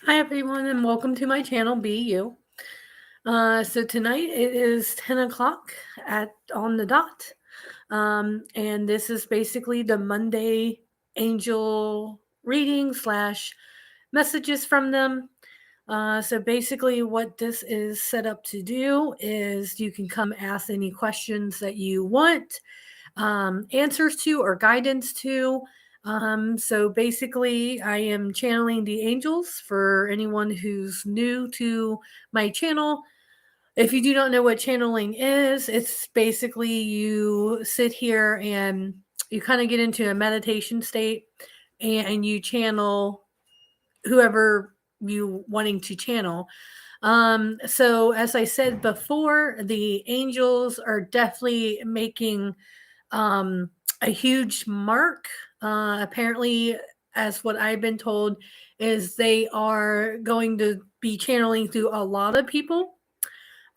Hi everyone, and welcome to my channel, Be You. So tonight it is 10 o'clock at on the dot, and this is basically the Monday angel reading slash messages from them. So basically, what this is set up to do is you can come ask any questions that you want answers to or guidance to. So basically, I am channeling the angels for anyone who's new to my channel. If you do not know what channeling is, it's basically you sit here and you kind of get into a meditation state and you channel whoever you wanting to channel. So as I said before, the angels are definitely making um, a huge mark. Apparently, as what I've been told, is they are going to be channeling through a lot of people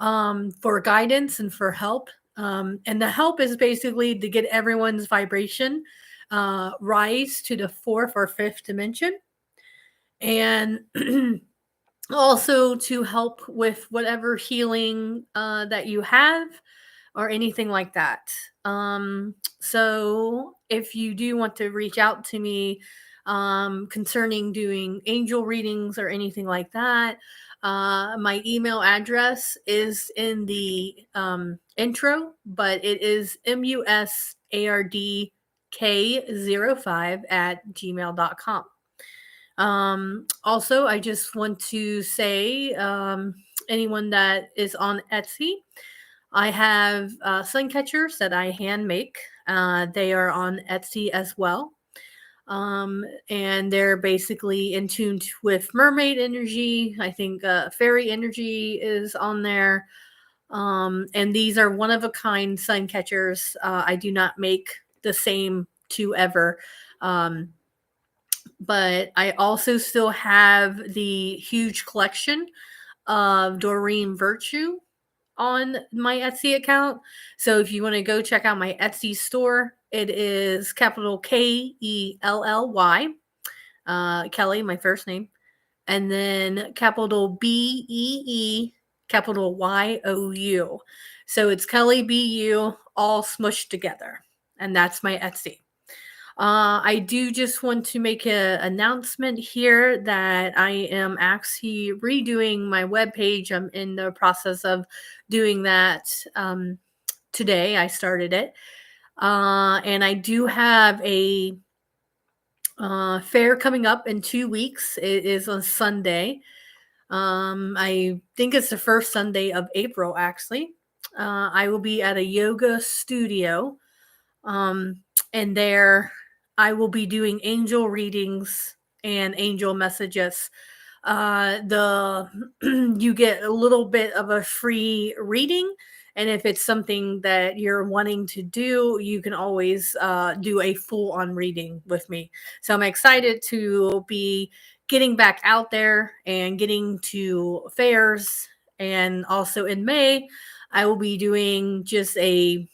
for guidance and for help. And the help is basically to get everyone's vibration rise to the fourth or fifth dimension. And also to help with whatever healing that you have or anything like that. So if you do want to reach out to me concerning doing angel readings or anything like that, my email address is in the intro, but it is musardk05 at gmail.com. Also, I just want to say anyone that is on Etsy, I have sun catchers that I hand make. They are on Etsy as well. And they're basically in tune with mermaid energy. I think fairy energy is on there. And these are one of a kind sun catchers. I do not make the same two ever. Um, but I also still have the huge collection of Doreen Virtue on my Etsy account. So if you want to go check out my Etsy store, it is capital Kelly, Kelly, my first name, and then capital BEE, capital YOU. So it's Kelly BU all smushed together. And that's my Etsy. I do just want to make an announcement here that I am actually redoing my webpage. I'm in the process of doing that today. I started it. And I do have a fair coming up in 2 weeks. It is on Sunday. I think it's the first Sunday of April, actually. I will be at a yoga studio. Um, and there I will be doing angel readings and angel messages. The you get a little bit of a free reading, and if it's something that you're wanting to do, you can always do a full on reading with me. So I'm excited to be getting back out there and getting to fairs, and also in May I will be doing just a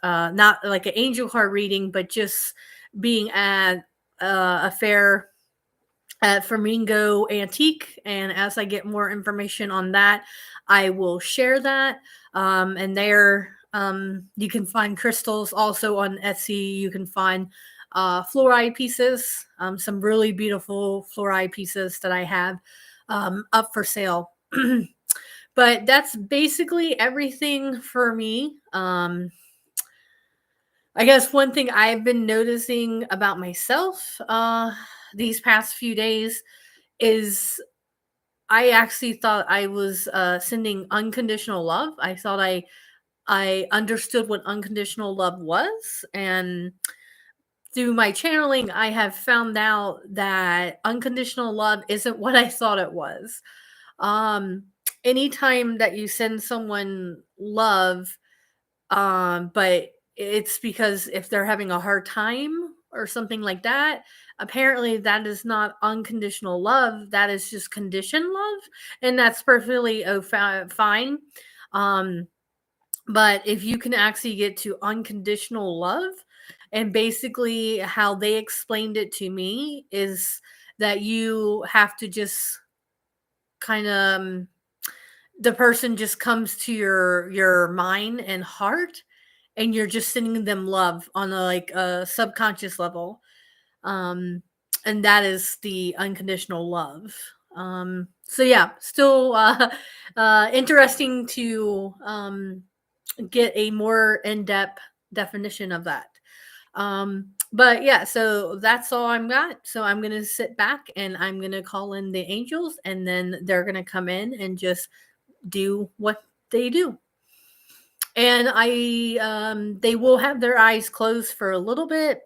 not like an angel card reading, but just being at a fair at Flamingo Antique. And as I get more information on that, I will share that. And there, you can find crystals also on Etsy. You can find fluoride pieces, some really beautiful fluoride pieces that I have up for sale. But that's basically everything for me. I guess one thing I've been noticing about myself these past few days is I actually thought I was sending unconditional love. I thought I understood what unconditional love was, and through my channeling, I have found out that unconditional love isn't what I thought it was. Um, Anytime that you send someone love, but it's because if they're having a hard time or something like that, apparently that is not unconditional love. That is just conditioned love, and that's perfectly fine. Um, but if you can actually get to unconditional love, and basically how they explained it to me is that you have to just kind of the person just comes to your mind and heart, and you're just sending them love on a like a subconscious level. um and that is the unconditional love. So yeah, still interesting to get a more in-depth definition of that. But yeah, so that's all I'm got. So I'm gonna sit back and I'm gonna call in the angels, and then they're gonna come in and just do what they do. And they will have their eyes closed for a little bit,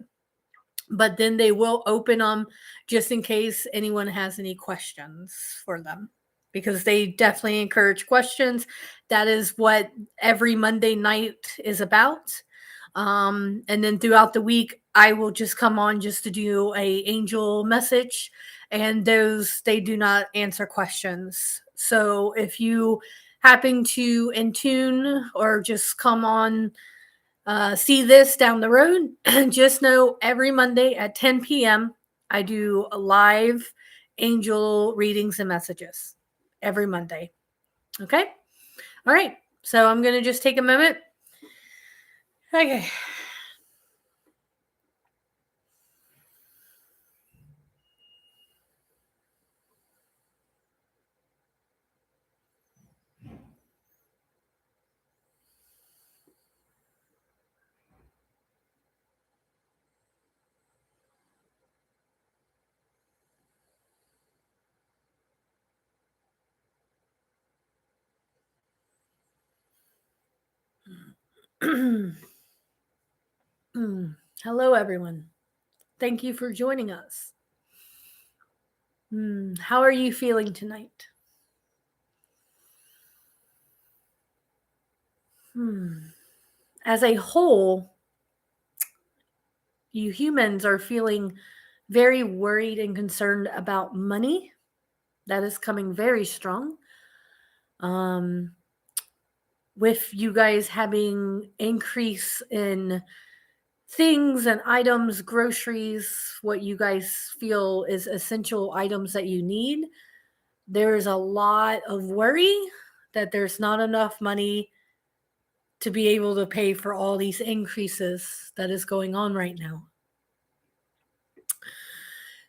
but then they will open them just in case anyone has any questions for them, because they definitely encourage questions. That is what every Monday night is about. And then throughout the week I will just come on just to do a angel message, and those they do not answer questions. So if you happen to in tune or just come on see this down the road, just know every Monday at 10 p.m. I do a live angel readings and messages every Monday. Okay. All right. So I'm going to just take a moment. Okay. Hello, everyone. Thank you for joining us. How are you feeling tonight? Hmm. As a whole, you humans are feeling very worried and concerned about money. That is coming very strong. Um, with you guys having increase in things and items, groceries, what you guys feel is essential items that you need, there is a lot of worry that there's not enough money to be able to pay for all these increases that is going on right now.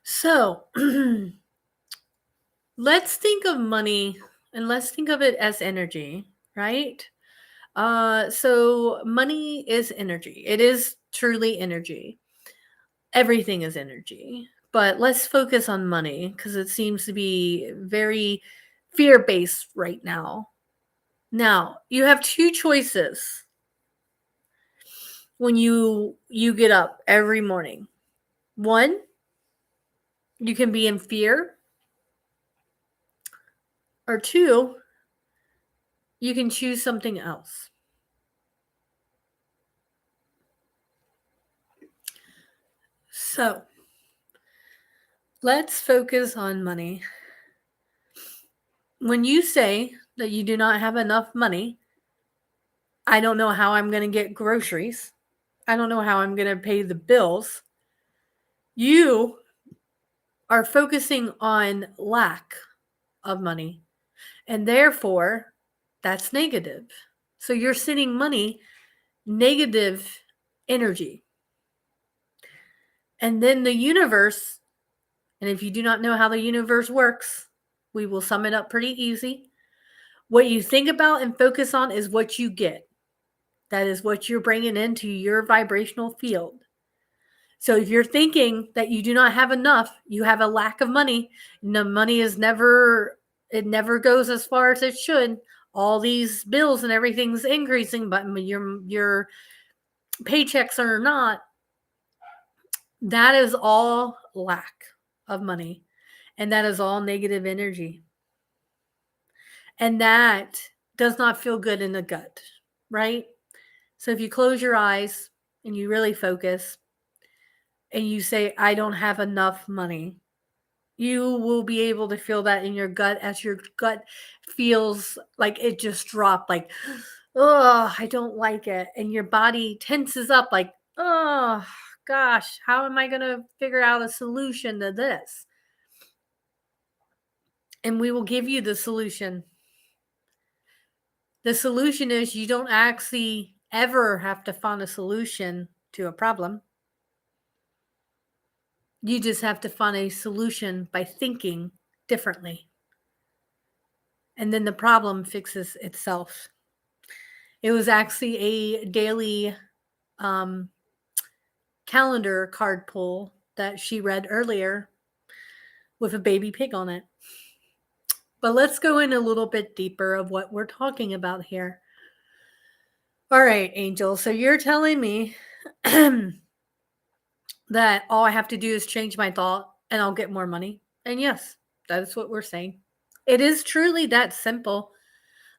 So let's think of money and let's think of it as energy, right? So money is energy. It is truly energy. Everything is energy. But let's focus on money because it seems to be very fear based right now. Now, you have two choices when you get up every morning. One, you can be in fear, or two, you can choose something else. So, let's focus on money. When you say that you do not have enough money, I don't know how I'm going to get groceries. I don't know how I'm going to pay the bills. You are focusing on lack of money, and therefore that's negative. So you're sending money negative energy. And then the universe, and if you do not know how the universe works, we will sum it up pretty easy. What you think about and focus on is what you get. That is what you're bringing into your vibrational field. So if you're thinking that you do not have enough, you have a lack of money, and the money is never it never goes as far as it should. All these bills and everything's increasing, but your paychecks are not. That is all lack of money, and that is all negative energy. And that does not feel good in the gut, right? So if you close your eyes and you really focus and you say, I don't have enough money, you will be able to feel that in your gut as your gut feels like it just dropped, like, oh, I don't like it. And your body tenses up, like, oh, gosh, how am I going to figure out a solution to this? and we will give you the solution. The solution is you don't actually ever have to find a solution to a problem. You just have to find a solution by thinking differently. And then the problem fixes itself. It was actually a daily um, calendar card pull that she read earlier with a baby pig on it. But let's go in a little bit deeper of what we're talking about here. All right, Angel. So you're telling me that all I have to do is change my thought and I'll get more money. And yes, that is what we're saying. It is truly that simple.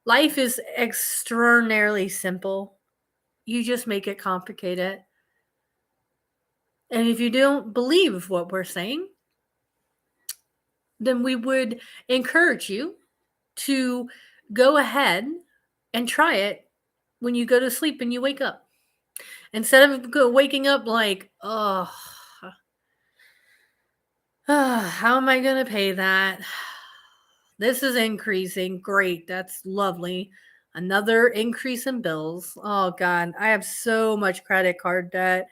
Life is extraordinarily simple. You just make it complicated. And if you don't believe what we're saying, then we would encourage you to go ahead and try it when you go to sleep and you wake up. Instead of waking up like, oh, how am I going to pay that? This is increasing. Great. That's lovely. Another increase in bills. Oh, God. I have so much credit card debt.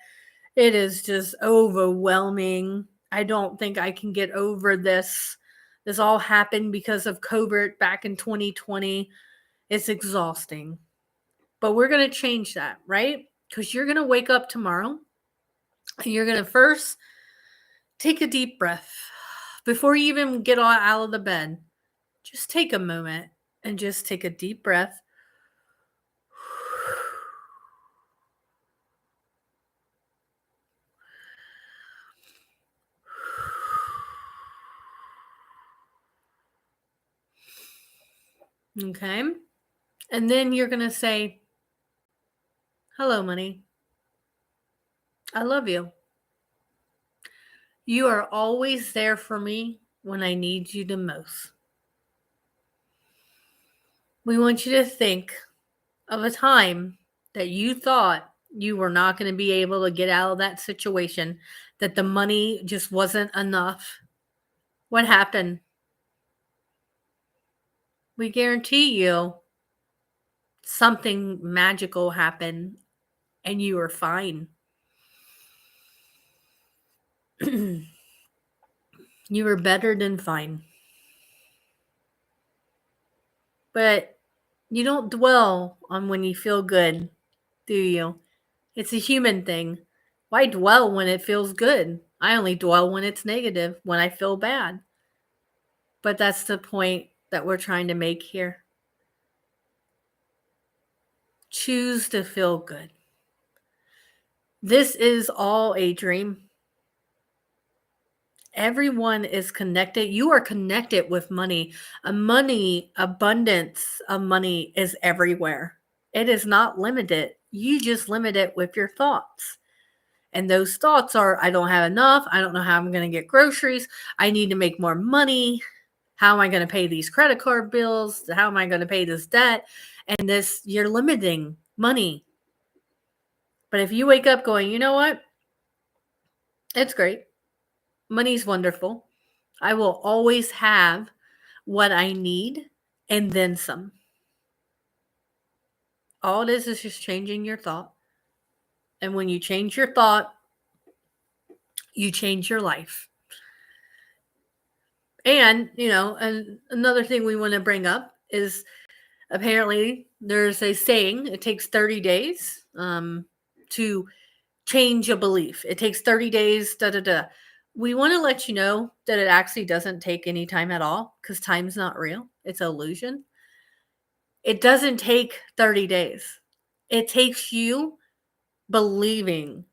It is just overwhelming. I don't think I can get over this. This all happened because of COVID back in 2020. It's exhausting. But we're going to change that, right? Because you're going to wake up tomorrow and you're going to first take a deep breath. Before you even get out of the bed, just take a moment and just take a deep breath. Okay. And then you're going to say, hello, money. I love you. You are always there for me when I need you the most. We want you to think of a time that you thought you were not going to be able to get out of that situation, that the money just wasn't enough. What happened? We guarantee you something magical happened and you were fine. You were better than fine. But you don't dwell on when you feel good, do you? It's a human thing. Why dwell when it feels good? I only dwell when it's negative, when I feel bad. But that's the point that we're trying to make here. Choose to feel good. This is all a dream. Everyone is connected. You are connected with money. Abundance of money is everywhere. It is not limited. You just limit it with your thoughts. And those thoughts are, I don't have enough. I don't know how I'm going to get groceries. I need to make more money. How am I going to pay these credit card bills? How am I going to pay this debt? And this, you're limiting money. But if you wake up going, you know what? It's great. Money's wonderful. I will always have what I need and then some. All it is just changing your thought. And when you change your thought, you change your life. And, and another thing we want to bring up is apparently there's a saying, it takes 30 days to change a belief. It takes 30 days, We want to let you know that it actually doesn't take any time at all because time's not real. It's an illusion. It doesn't take 30 days. It takes you believing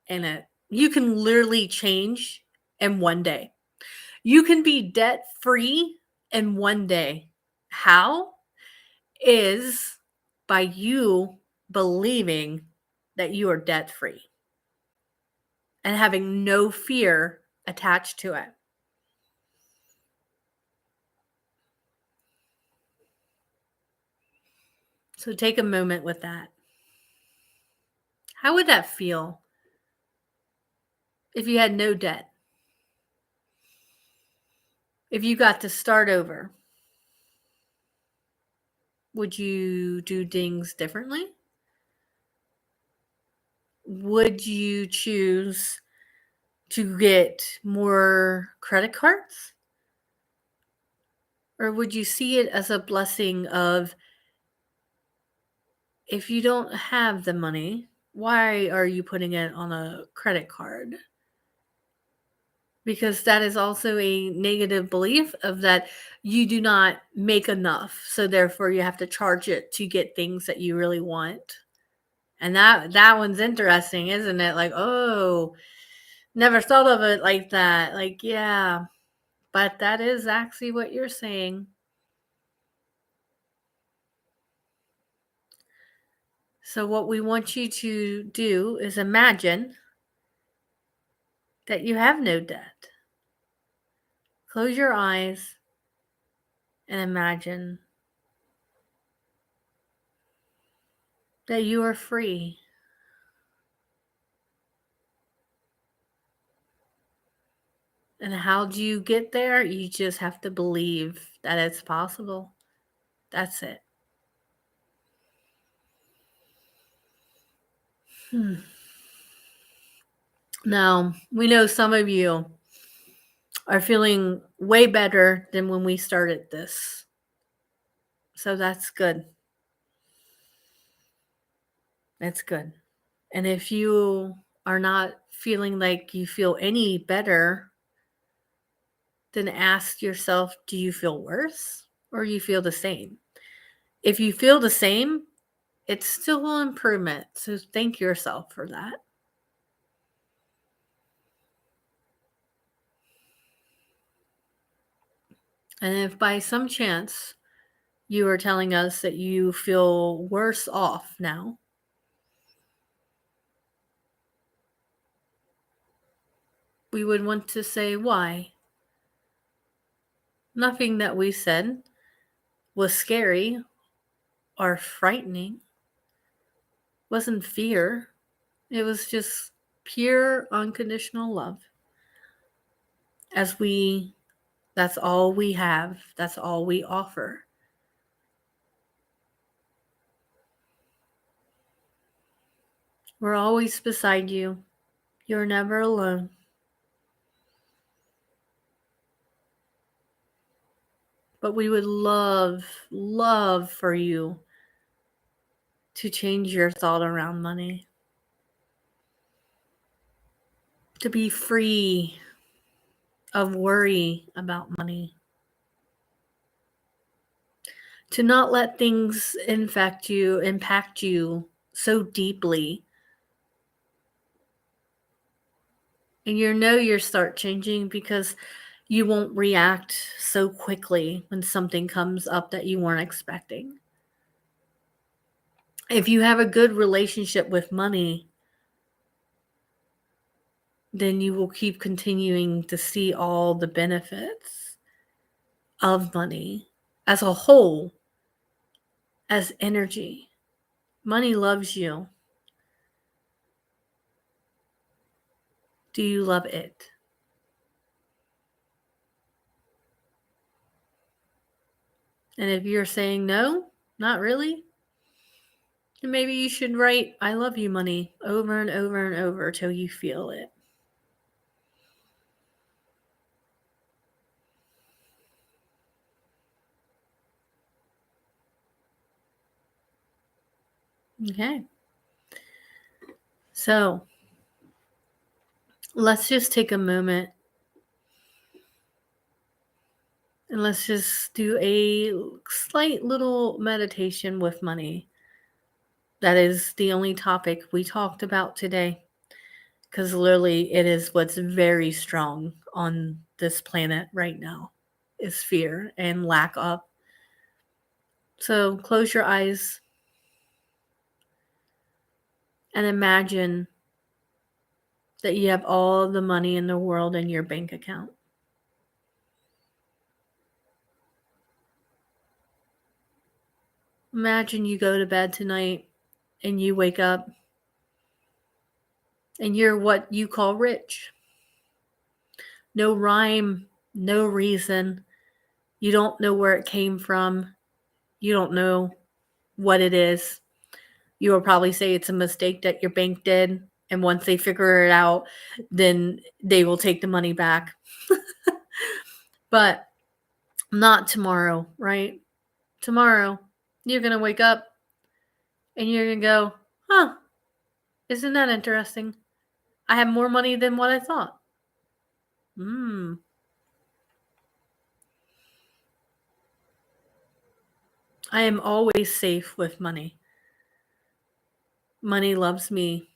in it. You can literally change in one day. You can be debt free in one day. How? Is by you believing that you are debt free and having no fear attached to it. So take a moment with that. How would that feel if you had no debt? If you got to start over, would you do things differently? Would you choose to get more credit cards? Or would you see it as a blessing of if you don't have the money, why are you putting it on a credit card? Because that is also a negative belief of that you do not make enough, so therefore you have to charge it to get things that you really want. And that one's interesting, isn't it? Like, oh, never thought of it like that. Like, yeah, but that is actually what you're saying. So what we want you to do is imagine that you have no debt. Close your eyes and imagine that you are free. And how do you get there? You just have to believe that it's possible. That's it. Now, we know some of you are feeling way better than when we started this. So that's good. That's good. And if you are not feeling like you feel any better, then ask yourself, do you feel worse or you feel the same? If you feel the same, it's still an improvement. So thank yourself for that. And if by some chance you are telling us that you feel worse off now, we would want to say why. Nothing that we said was scary or frightening, wasn't fear. It was just pure unconditional love. As that's all we have, that's all we offer. We're always beside you. You're never alone. But we would love for you to change your thought around money. To be free of worry about money. To not let things impact you so deeply. And you start changing because you won't react so quickly when something comes up that you weren't expecting. If you have a good relationship with money, then you will keep continuing to see all the benefits of money as a whole, as energy. Money loves you. Do you love it? And if you're saying no, not really, then maybe you should write I love you money over and over and over till you feel it. Okay. So let's just take a moment and let's just do a slight little meditation with money. That is the only topic we talked about today because literally it is what's very strong on this planet right now is fear and lack of. So close your eyes and imagine that you have all the money in the world in your bank account. Imagine you go to bed tonight and you wake up and you're what you call rich. No rhyme, no reason. You don't know where it came from. You don't know what it is. You will probably say it's a mistake that your bank did. And once they figure it out, then they will take the money back. But not tomorrow, right? Tomorrow, you're going to wake up and you're going to go, huh, isn't that interesting? I have more money than what I thought. I am always safe with money. Money loves me.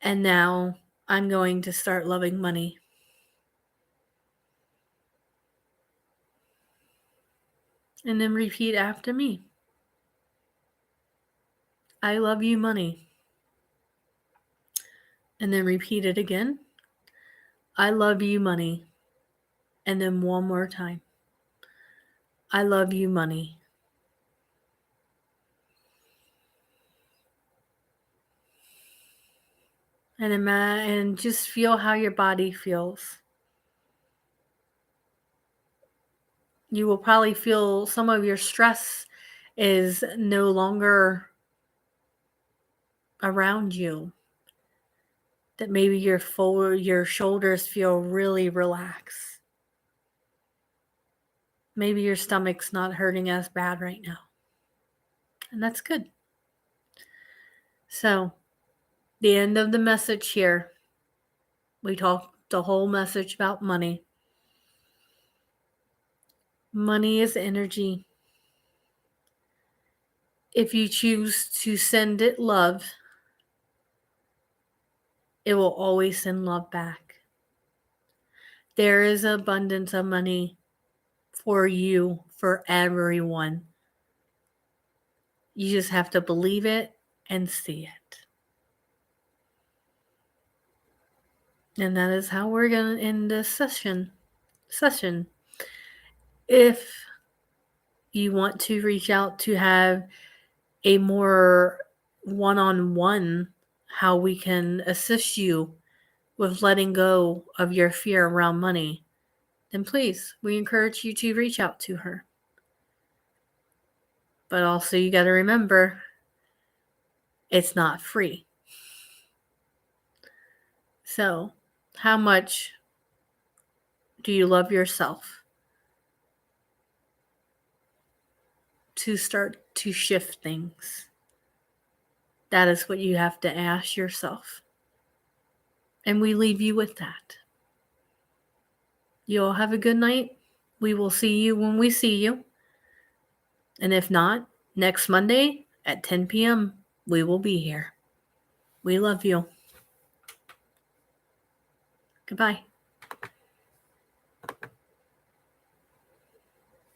And now I'm going to start loving money. And then repeat after me. I love you, money. And then repeat it again. I love you, money. And then one more time. I love you, money. And just feel how your body feels. You will probably feel some of your stress is no longer around you. That maybe your shoulders feel really relaxed. Maybe your stomach's not hurting as bad right now. And that's good. So, the end of the message here. We talked the whole message about money. Money is energy. If you choose to send it love, it will always send love back. There is abundance of money for you, for everyone. You just have to believe it and see it. And that is how we're going to end this session. If you want to reach out to have a more one-on-one, how we can assist you with letting go of your fear around money, then please, we encourage you to reach out to her. But also, you got to remember, it's not free. So, how much do you love yourself to start to shift things? That is what you have to ask yourself. And we leave you with that. You all have a good night. We will see you when we see you. And if not, next Monday at 10 p.m., we will be here. We love you. Goodbye.